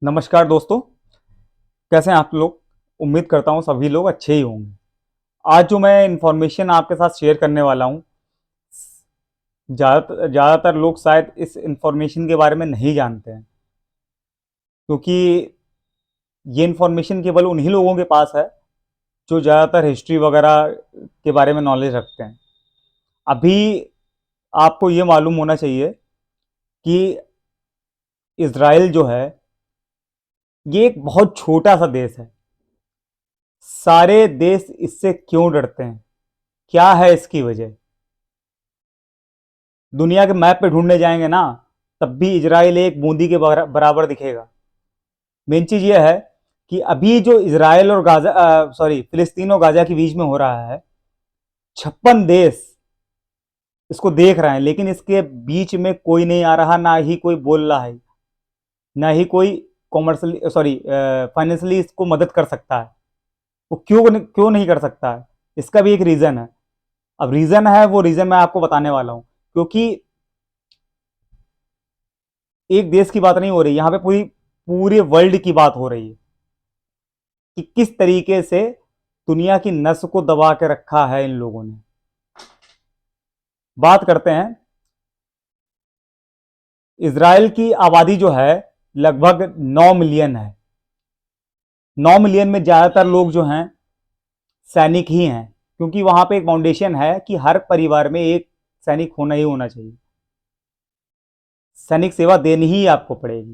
नमस्कार दोस्तों। कैसे हैं आप लोग। उम्मीद करता हूँ सभी लोग अच्छे ही होंगे। आज जो मैं इंफॉर्मेशन आपके साथ शेयर करने वाला हूँ, ज़्यादातर लोग शायद इस इंफॉर्मेशन के बारे में नहीं जानते हैं, क्योंकि ये इंफॉर्मेशन केवल उन्हीं लोगों के पास है जो ज़्यादातर हिस्ट्री वगैरह के बारे में नॉलेज रखते हैं। अभी आपको ये मालूम होना चाहिए कि इज़राइल जो है, ये एक बहुत छोटा सा देश है। सारे देश इससे क्यों डरते हैं, क्या है इसकी वजह। दुनिया के मैप पे ढूंढने जाएंगे ना, तब भी इजराइल एक बूंदी के बराबर दिखेगा। मेन चीज यह है कि अभी जो इजराइल और गाजा फिलिस्तीन और गाजा के बीच में हो रहा है, 56 देश इसको देख रहे हैं, लेकिन इसके बीच में कोई नहीं आ रहा, ना ही कोई बोल रहा है, ना ही कोई कॉमर्शली फाइनेंशियली इसको मदद कर सकता है। वो क्यों नहीं कर सकता है, इसका भी एक रीजन है। अब रीजन है, वो रीजन मैं आपको बताने वाला हूं, क्योंकि एक देश की बात नहीं हो रही यहाँ पे, पूरे वर्ल्ड की बात हो रही है कि किस तरीके से दुनिया की नस को दबा के रखा है इन लोगों ने। बात करते हैं, इजराइल की आबादी जो है लगभग 9 मिलियन है। 9 मिलियन में ज्यादातर लोग जो हैं सैनिक ही हैं, क्योंकि वहां पे एक फाउंडेशन है कि हर परिवार में एक सैनिक होना ही होना चाहिए। सैनिक सेवा देनी ही आपको पड़ेगी।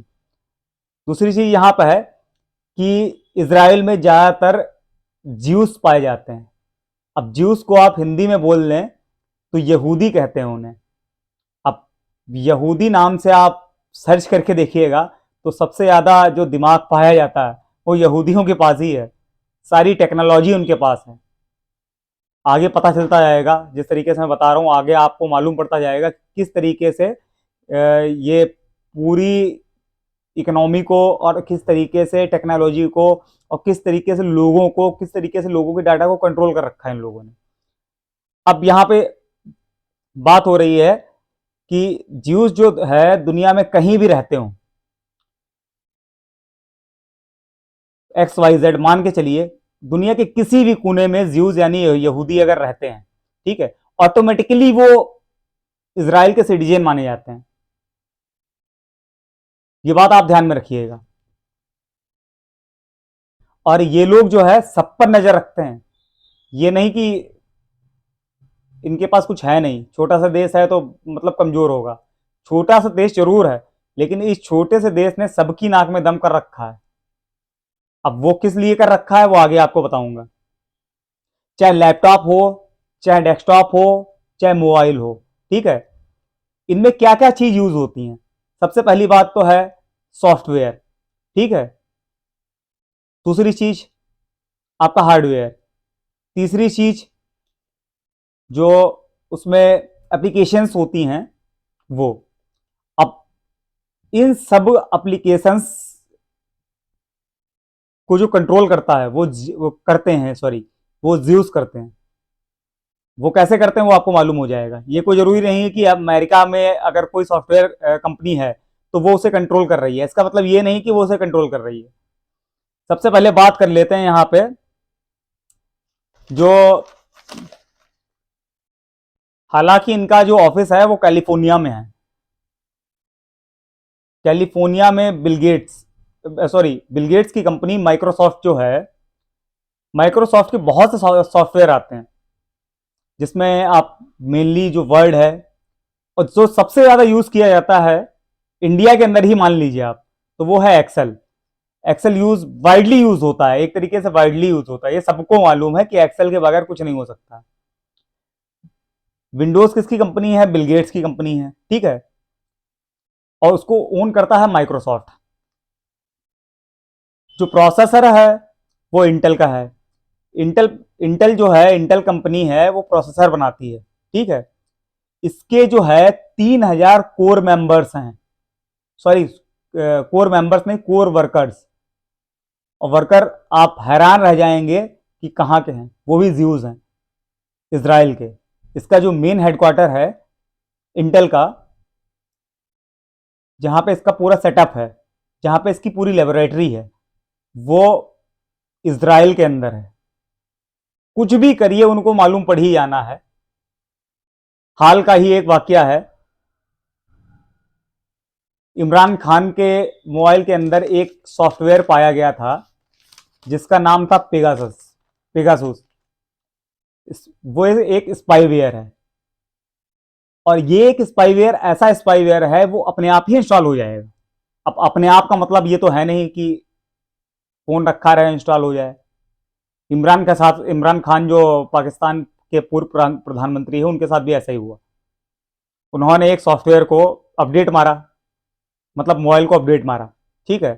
दूसरी चीज यहां पर है कि इजराइल में ज्यादातर ज्यूस पाए जाते हैं। अब ज्यूस को आप हिंदी में बोल लें तो यहूदी कहते हैं उन्हें। अब यहूदी नाम से आप सर्च करके देखिएगा तो सबसे ज्यादा जो दिमाग पाया जाता है वो यहूदियों के पास ही है। सारी टेक्नोलॉजी उनके पास है। आगे पता चलता जाएगा, जिस तरीके से मैं बता रहा हूँ आगे आपको मालूम पड़ता जाएगा किस तरीके से ये पूरी इकोनॉमी को और किस तरीके से टेक्नोलॉजी को और किस तरीके से लोगों के डाटा को कंट्रोल कर रखा है इन लोगों ने। अब यहाँ पे बात हो रही है कि ज्यूस जो है दुनिया में कहीं भी रहते हो, XYZ मान के चलिए, दुनिया के किसी भी कोने में ज्यूस यानी यहूदी अगर रहते हैं, ठीक है, ऑटोमेटिकली वो इजराइल के सिटीजन माने जाते हैं। ये बात आप ध्यान में रखिएगा। और ये लोग जो है सब पर नजर रखते हैं। ये नहीं कि इनके पास कुछ है नहीं, छोटा सा देश है तो मतलब कमजोर होगा। छोटा सा देश जरूर है, लेकिन इस छोटे से देश ने सबकी नाक में दम कर रखा है। अब वो किस लिए कर रखा है वो आगे आपको बताऊंगा। चाहे लैपटॉप हो, चाहे डेस्कटॉप हो, चाहे मोबाइल हो, ठीक है, इनमें क्या क्या चीज यूज होती है। सबसे पहली बात तो है सॉफ्टवेयर, ठीक है। दूसरी चीज आपका हार्डवेयर। तीसरी चीज जो उसमें एप्लीकेशंस होती हैं वो। अब इन सब एप्लीकेशंस को जो कंट्रोल करता है वो करते हैं, वो ज्यूस करते हैं। वो कैसे करते हैं वो आपको मालूम हो जाएगा। ये कोई जरूरी नहीं है कि अब अमेरिका में अगर कोई सॉफ्टवेयर कंपनी है तो वो उसे कंट्रोल कर रही है, इसका मतलब ये नहीं कि वो उसे कंट्रोल कर रही है। सबसे पहले बात कर लेते हैं यहाँ पे, जो हालांकि इनका जो ऑफिस है वो कैलिफोर्निया में है। कैलिफोर्निया में बिल गेट्स की कंपनी माइक्रोसॉफ्ट जो है, माइक्रोसॉफ्ट के बहुत से सॉफ्टवेयर आते हैं, जिसमें आप मेनली जो वर्ड है और जो सबसे ज्यादा यूज किया जाता है इंडिया के अंदर ही मान लीजिए आप, तो वो है एक्सेल। एक्सेल वाइडली यूज होता है, एक तरीके से वाइडली यूज होता है। ये सबको मालूम है कि एक्सेल के बगैर कुछ नहीं हो सकता। विंडोज किसकी कंपनी है? बिल गेट्स की कंपनी है, ठीक है, और उसको ओन करता है माइक्रोसॉफ्ट। जो प्रोसेसर है वो इंटेल का है। इंटेल इंटेल जो है, इंटेल कंपनी है, वो प्रोसेसर बनाती है, ठीक है। इसके जो है 3000 कोर मेंबर्स हैं, कोर मेंबर्स नहीं, कोर वर्कर्स। और वर्कर आप हैरान रह जाएंगे कि कहाँ के हैं, वो भी ज्यूज हैं, इसराइल के। इसका जो मेन हेडक्वार्टर है इंटेल का, जहां पे इसका पूरा सेटअप है, जहाँ पे इसकी पूरी लेबोरेटरी है वो इज़राइल के अंदर है। कुछ भी करिए उनको मालूम पड़ ही जाना है। हाल का ही एक वाकया है, इमरान खान के मोबाइल के अंदर एक सॉफ्टवेयर पाया गया था जिसका नाम था पेगासस। वो एक स्पाईवेयर है, और ये एक स्पाईवेयर ऐसा स्पाईवेयर है वो अपने आप ही इंस्टॉल हो जाएगा। अब अपने आप का मतलब ये तो है नहीं कि फोन रखा रहे इंस्टॉल हो जाए। इमरान खान जो पाकिस्तान के पूर्व प्रधानमंत्री है, उनके साथ भी ऐसा ही हुआ। उन्होंने एक सॉफ्टवेयर को अपडेट मारा, मतलब मोबाइल को अपडेट मारा, ठीक है।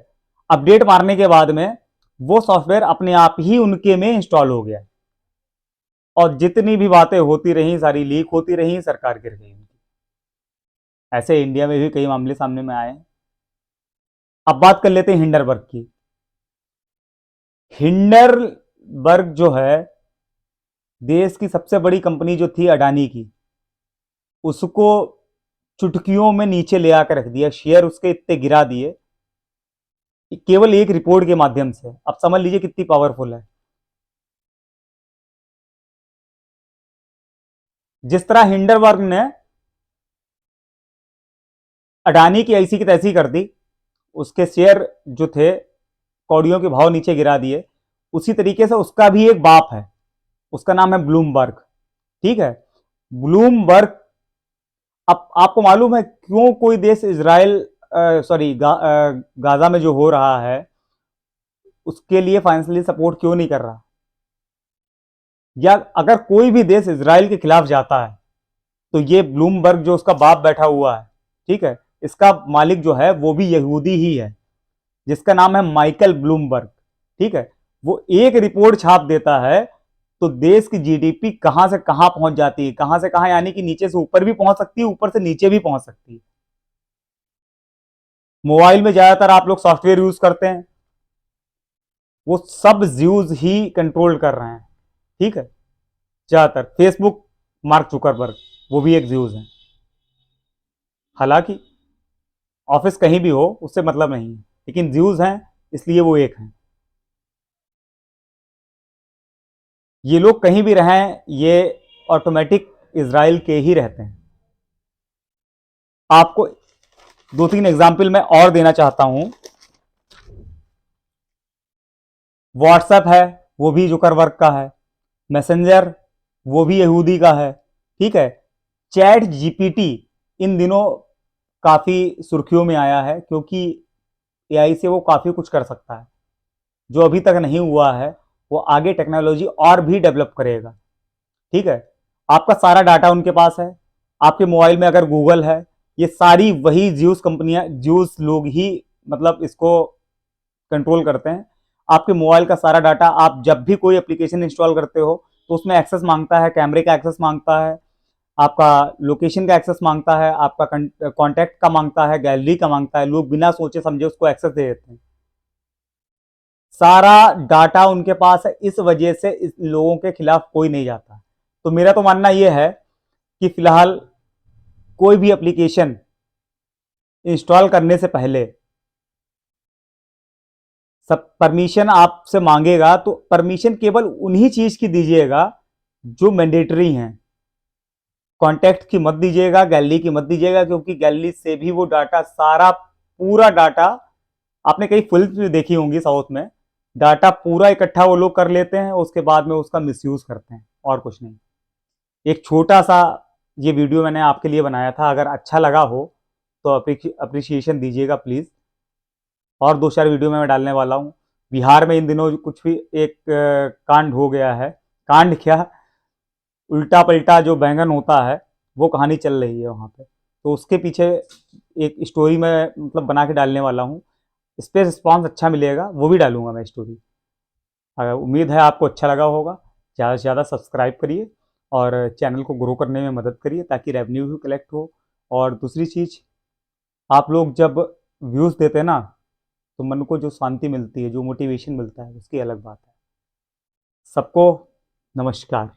अपडेट मारने के बाद में वो सॉफ्टवेयर अपने आप ही उनके में इंस्टॉल हो गया, और जितनी भी बातें होती रही सारी लीक होती रही, सरकार गिर गई उनकी। ऐसे इंडिया में भी कई मामले सामने में आए हैं। अब बात कर लेते हैं हिंडरबर्ग की। हिंडरबर्ग जो है, देश की सबसे बड़ी कंपनी जो थी अडानी की, उसको चुटकियों में नीचे ले आकर रख दिया, शेयर उसके इतने गिरा दिए केवल एक रिपोर्ट के माध्यम से। अब समझ लीजिए कितनी पावरफुल है। जिस तरह हिंडरबर्ग ने अडानी की ऐसी की तैसी कर दी, उसके शेयर जो थे कौड़ियों के भाव नीचे गिरा दिए, उसी तरीके से उसका भी एक बाप है, उसका नाम है ब्लूमबर्ग, ठीक है। ब्लूमबर्ग, अब आपको मालूम है क्यों कोई देश इजराइल गाजा में जो हो रहा है उसके लिए फाइनेंशियली सपोर्ट क्यों नहीं कर रहा? या अगर कोई भी देश इजराइल के खिलाफ जाता है तो ये ब्लूमबर्ग जो उसका बाप बैठा हुआ है, ठीक है, इसका मालिक जो है वो भी यहूदी ही है, जिसका नाम है माइकल ब्लूमबर्ग, ठीक है। वो एक रिपोर्ट छाप देता है तो देश की जीडीपी कहां से कहां पहुंच जाती है, कहां से कहां, यानी कि नीचे से ऊपर भी पहुंच सकती है, ऊपर से नीचे भी पहुंच सकती है। मोबाइल में ज्यादातर आप लोग सॉफ्टवेयर यूज करते हैं, वो सब ज्यूज ही कंट्रोल कर रहे हैं, ठीक है। ज्यादातर फेसबुक, मार्क जुकरबर्ग, वो भी एक ज्यूज है। हालांकि ऑफिस कहीं भी हो उससे मतलब नहीं है, लेकिन ज्यूज हैं इसलिए वो एक हैं। ये लोग कहीं भी रहें, ये ऑटोमेटिक इसराइल के ही रहते हैं। आपको दो तीन एग्जाम्पल मैं और देना चाहता हूं। व्हाट्सएप है, वो भी जुकरबर्ग का है। मैसेंजर, वो भी यहूदी का है, ठीक है। चैट जीपीटी इन दिनों काफी सुर्खियों में आया है, क्योंकि एआई से वो काफी कुछ कर सकता है जो अभी तक नहीं हुआ है। वो आगे टेक्नोलॉजी और भी डेवलप करेगा, ठीक है। आपका सारा डाटा उनके पास है। आपके मोबाइल में अगर गूगल है, ये सारी वही ज्यूस कंपनियां, ज्यूस लोग ही मतलब इसको कंट्रोल करते हैं। आपके मोबाइल का सारा डाटा, आप जब भी कोई एप्लीकेशन इंस्टॉल करते हो तो उसमें एक्सेस मांगता है, कैमरे का एक्सेस मांगता है, आपका लोकेशन का एक्सेस मांगता है, आपका कॉन्टैक्ट का मांगता है, गैलरी का मांगता है। लोग बिना सोचे समझे उसको एक्सेस दे देते हैं। सारा डाटा उनके पास है, इस वजह से इस लोगों के खिलाफ कोई नहीं जाता। तो मेरा तो मानना यह है कि फिलहाल कोई भी एप्लीकेशन इंस्टॉल करने से पहले सब परमिशन आपसे मांगेगा, तो परमिशन केवल उन्हीं चीज की दीजिएगा जो मैंडेटरी हैं। कॉन्टैक्ट की मत दीजिएगा, गैलरी की मत दीजिएगा, क्योंकि गैलरी से भी वो डाटा, सारा पूरा डाटा, आपने कई फिल्म देखी होंगी साउथ में, डाटा पूरा इकट्ठा वो लोग कर लेते हैं, उसके बाद में उसका मिसयूज करते हैं, और कुछ नहीं। एक छोटा सा ये वीडियो मैंने आपके लिए बनाया था, अगर अच्छा लगा हो तो अप्रिशिएशन दीजिएगा प्लीज़। और दो चार वीडियो मैं डालने वाला हूँ। बिहार में इन दिनों कुछ भी एक कांड हो गया है, कांड क्या, उल्टा पलटा जो बैंगन होता है वो कहानी चल रही है वहाँ पे। तो उसके पीछे एक स्टोरी मैं मतलब बना के डालने वाला हूँ। इस पर रिस्पॉन्स अच्छा मिलेगा, वो भी डालूंगा मैं स्टोरी। अगर उम्मीद है आपको अच्छा लगा होगा। ज़्यादा से ज़्यादा सब्सक्राइब करिए और चैनल को ग्रो करने में मदद करिए, ताकि रेवेन्यू भी कलेक्ट हो। और दूसरी चीज़, आप लोग जब व्यूज़ देते हैं ना, तो मन को जो शांति मिलती है, जो मोटिवेशन मिलता है, उसकी अलग बात है। सबको नमस्कार।